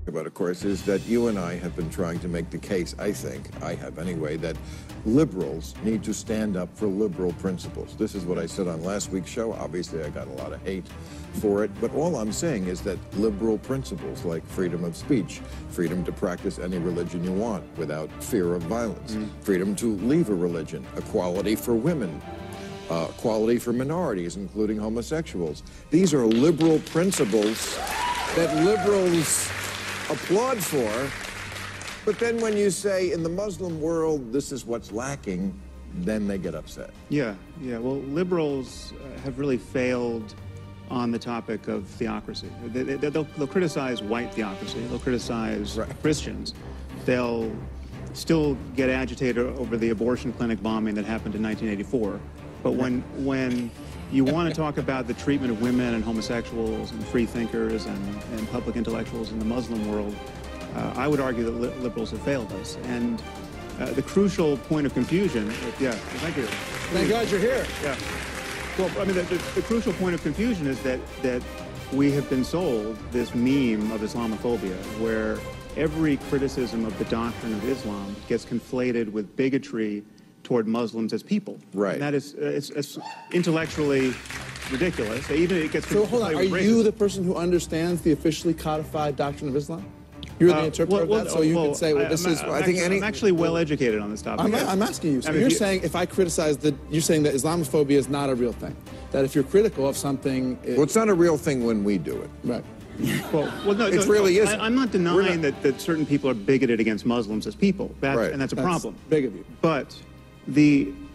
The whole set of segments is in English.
about, of course, is that you and I have been trying to make the case, I think, I have anyway, that liberals need to stand up for liberal principles. This is what I said on last week's show. Obviously, I got a lot of hate for it, but all I'm saying is that liberal principles like freedom of speech, freedom to practice any religion you want without fear of violence, freedom to leave a religion, equality for women, equality for minorities, including homosexuals. These are liberal principles that liberals applaud for, but then when you say in the Muslim world this is what's lacking, then they get upset. Yeah. Well, liberals have really failed on the topic of theocracy. They'll criticize white theocracy. They'll criticize Christians. They'll still get agitated over the abortion clinic bombing that happened in 1984. But when you want to talk about the treatment of women and homosexuals and free thinkers and public intellectuals in the Muslim world, I would argue that liberals have failed us. And the crucial point of confusion, thank you. Thank God you're here. Yeah. Well, I mean, the crucial point of confusion is that we have been sold this meme of Islamophobia, where every criticism of the doctrine of Islam gets conflated with bigotry toward Muslims as people. Right. And that is it's intellectually ridiculous. Even it gets. So hold on, are you the person who understands the officially codified doctrine of Islam? You're the interpreter of that, so you can say, well, this is... I'm actually well educated on this topic. I'm asking you. So you're saying if I criticize you're saying that Islamophobia is not a real thing. That if you're critical of something... Well, it's not a real thing when we do it. Right. Well, no, it really isn't. I'm not denying that certain people are bigoted against Muslims as people. And that's a problem. Big of you.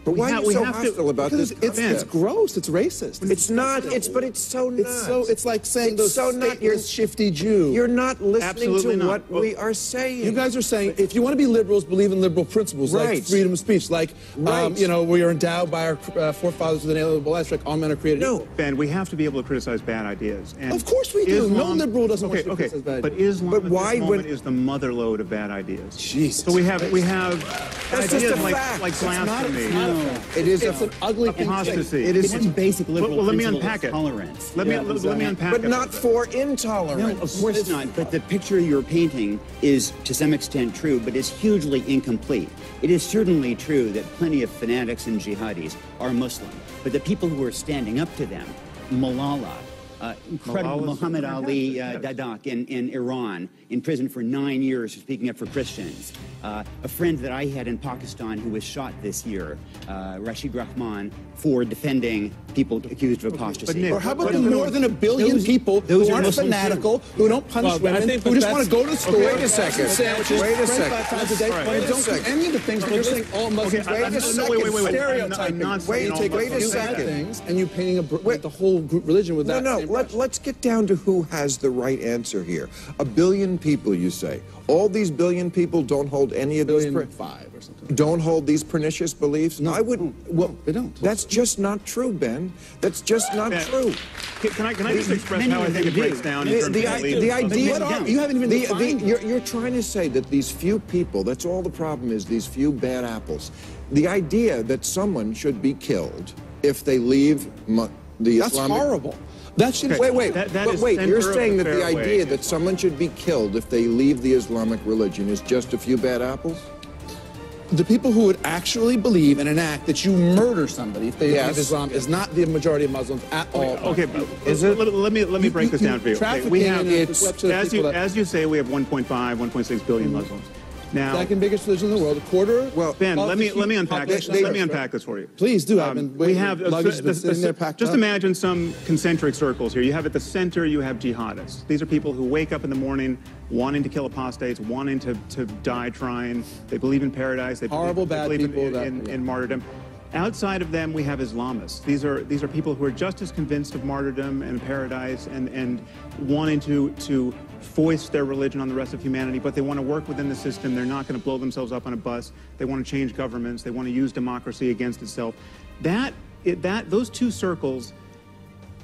But why are you so hostile about this? It's gross. It's racist. It's not. But it's so not. It's like saying those stateless, shifty Jew. You're not listening to what we are saying. You guys are saying if you want to be liberals, believe in liberal principles like freedom of speech, like we are endowed by our forefathers with an inalienable rights, like all men are created equal. Ben, we have to be able to criticize bad ideas. And of course we do. No liberal doesn't want to criticize bad ideas. But Islam at this moment is the motherlode of bad ideas. Jesus. So we have That's ideas just a fact. like blasphemy. It is an ugly thing. Apostasy. It is basic liberal let me principle unpack of it. Tolerance. Let me unpack it. But not for intolerance. No, of course not. But the picture you're painting is to some extent true, but is hugely incomplete. It is certainly true that plenty of fanatics and jihadis are Muslim, but the people who are standing up to them, Malala, incredible Muhammad Ali Dadak in Iran, in prison for 9 years for speaking up for Christians. A friend that I had in Pakistan who was shot this year, Rashid Rahman, for defending people accused of apostasy. Or how about the more than 1 billion people who aren't fanatical, who don't punish women, who just want to go to the store, wait a second. Wait a second. Don't do any of the things that you're saying all Muslims wait a second. stereotyping. Wait a second. Things and you painting the whole religion with that. No. Let's get down to who has the right answer here. 1 billion people, you say. All these billion people don't hold any of these... 5 or something. Don't hold these pernicious beliefs? No, I wouldn't. Well, they don't. That's just not true, Ben. That's just not true. Can I just express how I think it breaks down in terms of beliefs? The idea... You haven't even defined you're trying to say that these few people, that's all the problem is, these few bad apples. The idea that someone should be killed if they leave the Islamic... That's horrible. That should wait. You're saying that the idea that someone should be killed if they leave the Islamic religion is just a few bad apples? The people who would actually believe and enact that you murder somebody if they leave Islam is not the majority of Muslims at all. Okay, is it? Let me break this down for you. Okay, we have, as you say, we have 1.5, 1.6 billion Muslims. Now, second biggest religion in the world, a quarter. Well, Ben, let me unpack this. Let me unpack this for you. Please do. I've been waiting. We have just imagine some concentric circles here. You have at the center, you have jihadists. These are people who wake up in the morning wanting to kill apostates, wanting to die trying. They believe in paradise. They believe in martyrdom. Outside of them, we have Islamists. These are people who are just as convinced of martyrdom and paradise and wanting to foist their religion on the rest of humanity, but they want to work within the system. They're not going to blow themselves up on a bus. They want to change governments. They want to use democracy against itself. Those two circles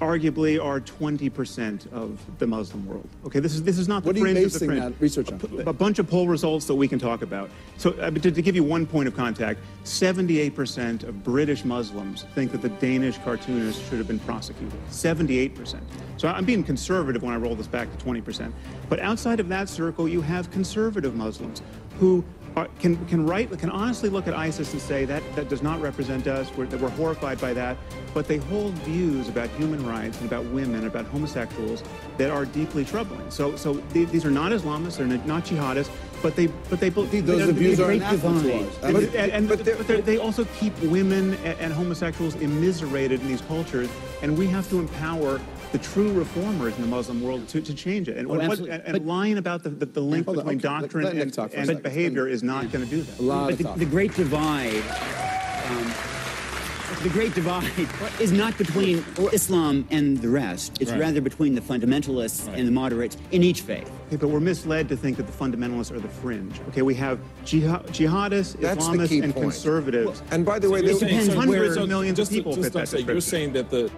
arguably are 20% of the Muslim world. Okay, this is not the fringe of the fringe. What are you basing that research on? A bunch of poll results that we can talk about. So to give you one point of contact, 78% of British Muslims think that the Danish cartoonist should have been prosecuted. 78%. So I'm being conservative when I roll this back to 20%. But outside of that circle, you have conservative Muslims who can honestly look at ISIS and say that does not represent us, that we're horrified by that, but they hold views about human rights and about women, about homosexuals that are deeply troubling. So these are not Islamists, they're not jihadists, but they those views are anathema to us. They also keep women and homosexuals immiserated in these cultures, and we have to empower the true reformers in the Muslim world to change it. And lying about the link between doctrine and behavior is not going to do that. The Great Divide. The Great Divide is not between Islam and the rest. It's rather between the fundamentalists and the moderates in each faith. Okay, but we're misled to think that the fundamentalists are the fringe. Okay, we have jihadists, Islamists, and conservatives. Well, and by the way, it depends hundreds of millions of people fit that description. You're saying that the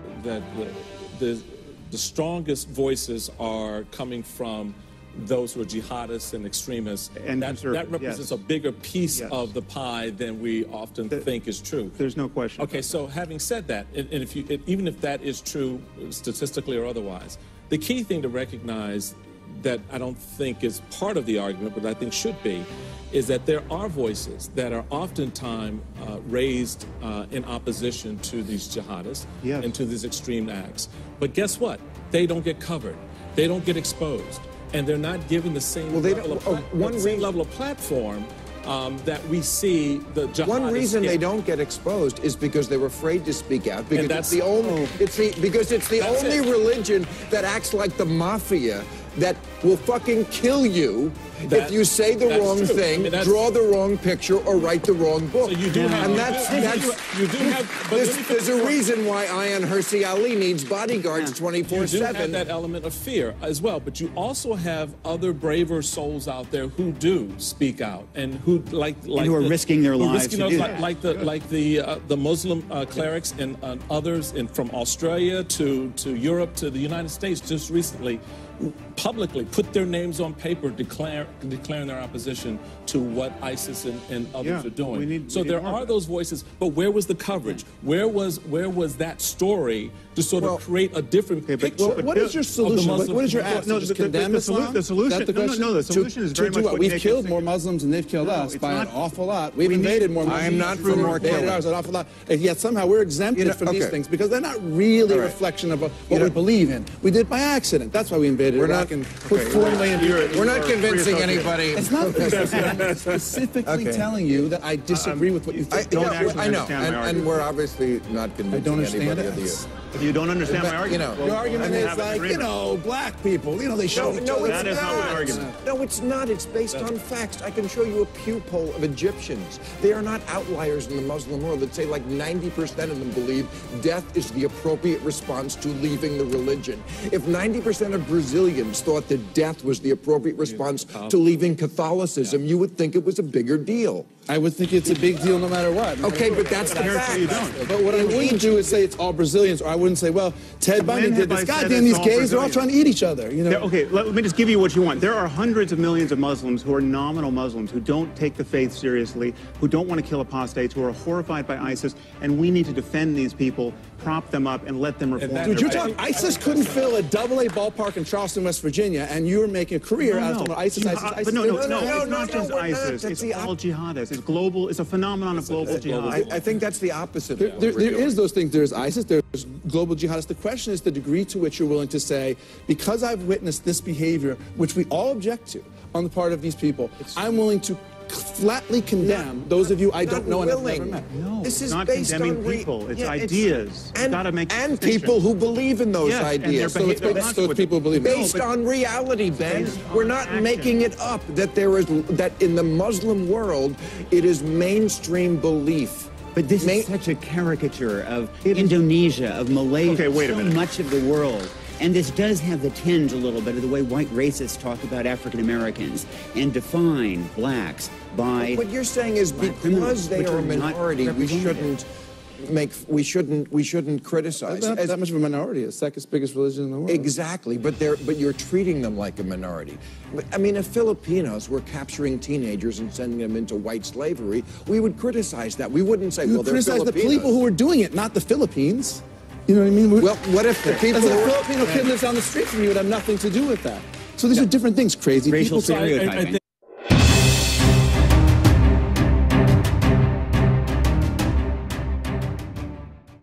strongest voices are coming from those who are jihadists and extremists, and that represents a bigger piece of the pie than we often think is true. There's no question. Okay, so having said that, and even if that is true statistically or otherwise, the key thing to recognize that I don't think is part of the argument, but I think should be, is that there are voices that are oftentimes raised in opposition to these jihadists and to these extreme acts. But guess what? They don't get covered. They don't get exposed. And they're not given the same level of platform that we see the jihadists. One reason they don't get exposed is because they're afraid to speak out, because it's the only religion that acts like the mafia, that will fucking kill you if you say the wrong thing, draw the wrong picture, or write the wrong book. So you do have, there's a reason why Ayaan Hirsi Ali needs bodyguards 24/7. You do have that element of fear as well, but you also have other braver souls out there who do speak out and who who are risking their lives to do that. Like the Muslim clerics and others from Australia to Europe to the United States just recently publicly put their names on paper declaring their opposition to what ISIS and others are doing. So there are those voices, but where was the coverage? Where was that story to sort of create a different picture? What is your solution? What is your ask? Just condemn Islam? The solution, the solution is very much what we've killed more Muslims than they've killed us by an awful lot. We've invaded more Muslims. I am not for more killing. An awful lot. And yet somehow we're exempted from these things because they're not really a reflection of what we believe in. We did by accident. That's why we invaded Iraq and put 4 million. We're not convincing anybody. It's not specifically telling you that I disagree with what you think. I know, and we're obviously not convincing anybody of you. If you don't understand my argument, your argument is like, black people, they show each other. That is not my argument. No, it's not. It's based on facts. I can show you a Pew poll of Egyptians. They are not outliers in the Muslim world that say like 90% of them believe death is the appropriate response to leaving the religion. If 90% of Brazilians thought that death was the appropriate response to leaving Catholicism, you would think it was a bigger deal. I would think it's a big deal no matter what. Okay, but that's the fact. But what I wouldn't do is say it's all Brazilians, or I wouldn't say, well, Ted Bundy did this. Goddamn, these gays, they're all trying to eat each other. Okay, let me just give you what you want. There are hundreds of millions of Muslims who are nominal Muslims, who don't take the faith seriously, who don't want to kill apostates, who are horrified by ISIS, and we need to defend these people, prop them up, and let them reform. Dude, you're talking, ISIS couldn't fill a AA ballpark in Charleston, West Virginia, and you were making a career out of ISIS. But no, it's not just ISIS. It's all jihadists. It's global. It's a phenomenon of global jihad. I think that's the opposite. There is those things. There's ISIS, there's global jihadists. The question is the degree to which you're willing to say, because I've witnessed this behavior, which we all object to on the part of these people, I'm willing to flatly condemn those of you I don't know and have never met. No, this is not based condemning on people. It's ideas. And people who believe in those ideas. So it's those people who believe based on reality, Ben. We're not making it up. That in the Muslim world, it is mainstream belief. But this is such a caricature of Indonesia, of Malaysia, so much of the world. And this does have the tinge a little bit of the way white racists talk about African Americans and define blacks by... What you're saying is because they are a minority, we shouldn't... criticize. Not that much of a minority, the second biggest religion in the world. Exactly, but you're treating them like a minority. I mean, if Filipinos were capturing teenagers and sending them into white slavery, we would criticize that. We wouldn't say, well, they're criticize Filipinos. the people who were doing it, not the Philippines. You know what I mean? Well, what if the people As who a were... Filipino kid lives down the street from you, would have nothing to do with that. So these are different things, crazy Racial people. stereotyping.